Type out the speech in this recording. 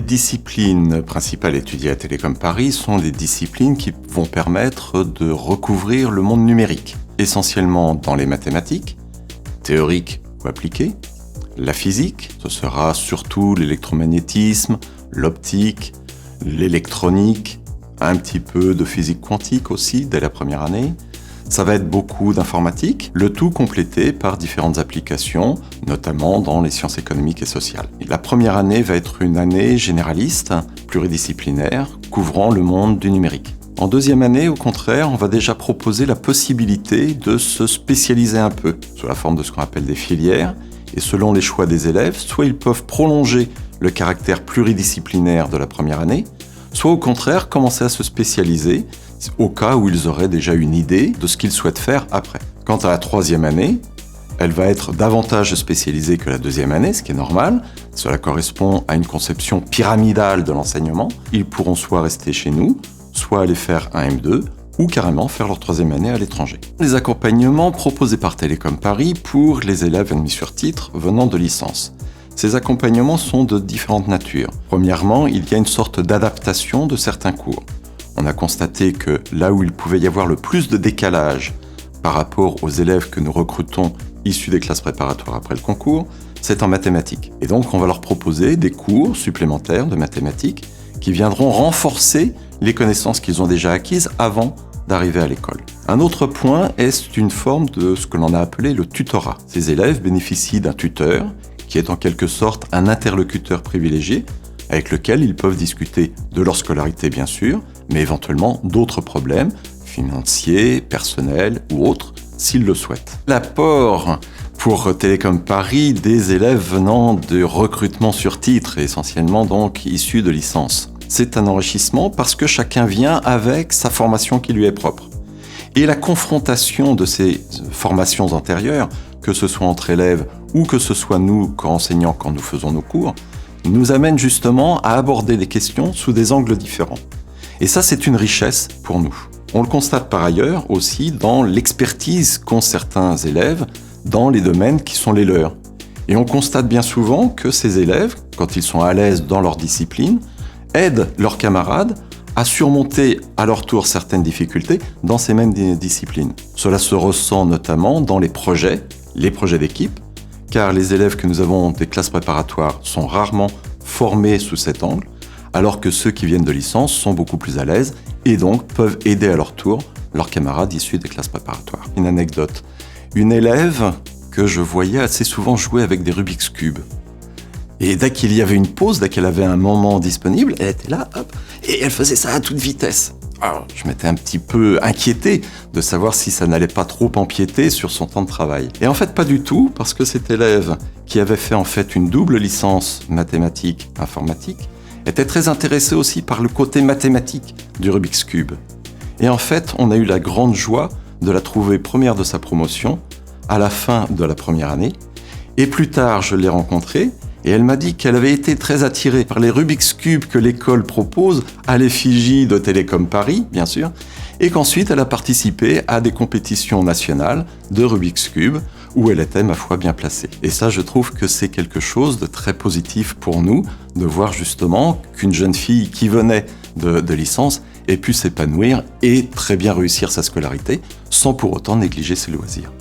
disciplines principales étudiées à Télécom Paris sont des disciplines qui vont permettre de recouvrir le monde numérique, essentiellement dans les mathématiques, théoriques ou appliquées, la physique, ce sera surtout l'électromagnétisme, l'optique, l'électronique, un petit peu de physique quantique aussi dès la première année. Ça va être beaucoup d'informatique, le tout complété par différentes applications, notamment dans les sciences économiques et sociales. Et la première année va être une année généraliste, pluridisciplinaire, couvrant le monde du numérique. En deuxième année, au contraire, on va déjà proposer la possibilité de se spécialiser un peu, sous la forme de ce qu'on appelle des filières, et selon les choix des élèves, soit ils peuvent prolonger le caractère pluridisciplinaire de la première année, soit au contraire commencer à se spécialiser au cas où ils auraient déjà une idée de ce qu'ils souhaitent faire après. Quant à la troisième année, elle va être davantage spécialisée que la deuxième année, ce qui est normal. Cela correspond à une conception pyramidale de l'enseignement. Ils pourront soit rester chez nous, soit aller faire un M2, ou carrément faire leur troisième année à l'étranger. Les accompagnements proposés par Télécom Paris pour les élèves admis sur titre venant de licence. Ces accompagnements sont de différentes natures. Premièrement, il y a une sorte d'adaptation de certains cours. On a constaté que là où il pouvait y avoir le plus de décalage par rapport aux élèves que nous recrutons issus des classes préparatoires après le concours, c'est en mathématiques. Et donc on va leur proposer des cours supplémentaires de mathématiques qui viendront renforcer les connaissances qu'ils ont déjà acquises avant d'arriver à l'école. Un autre point est une forme de ce que l'on a appelé le tutorat. Ces élèves bénéficient d'un tuteur qui est en quelque sorte un interlocuteur privilégié avec lequel ils peuvent discuter de leur scolarité bien sûr, mais éventuellement d'autres problèmes financiers, personnels ou autres, s'ils le souhaitent. L'apport pour Télécom Paris des élèves venant de recrutement sur titre, essentiellement donc issus de licence. C'est un enrichissement parce que chacun vient avec sa formation qui lui est propre. Et la confrontation de ces formations antérieures, que ce soit entre élèves ou que ce soit nous, enseignants, quand nous faisons nos cours, nous amène justement à aborder les questions sous des angles différents. Et ça, c'est une richesse pour nous. On le constate par ailleurs aussi dans l'expertise qu'ont certains élèves dans les domaines qui sont les leurs. Et on constate bien souvent que ces élèves, quand ils sont à l'aise dans leur discipline, aident leurs camarades à surmonter à leur tour certaines difficultés dans ces mêmes disciplines. Cela se ressent notamment dans les projets d'équipe, car les élèves que nous avons des classes préparatoires sont rarement formés sous cet angle, alors que ceux qui viennent de licence sont beaucoup plus à l'aise et donc peuvent aider à leur tour leurs camarades issus des classes préparatoires. Une anecdote, une élève que je voyais assez souvent jouer avec des Rubik's Cube. Et dès qu'il y avait une pause, dès qu'elle avait un moment disponible, elle était là, hop, et elle faisait ça à toute vitesse. Alors, je m'étais un petit peu inquiété de savoir si ça n'allait pas trop empiéter sur son temps de travail. Et en fait, pas du tout, parce que cet élève qui avait fait en fait une double licence mathématiques-informatique était très intéressé aussi par le côté mathématique du Rubik's Cube. Et en fait, on a eu la grande joie de la trouver première de sa promotion à la fin de la première année. Et plus tard, je l'ai rencontrée et elle m'a dit qu'elle avait été très attirée par les Rubik's Cube que l'école propose à l'effigie de Télécom Paris, bien sûr, et qu'ensuite elle a participé à des compétitions nationales de Rubik's Cube où elle était, ma foi, bien placée. Et ça, je trouve que c'est quelque chose de très positif pour nous, de voir justement qu'une jeune fille qui venait de licence ait pu s'épanouir et très bien réussir sa scolarité, sans pour autant négliger ses loisirs.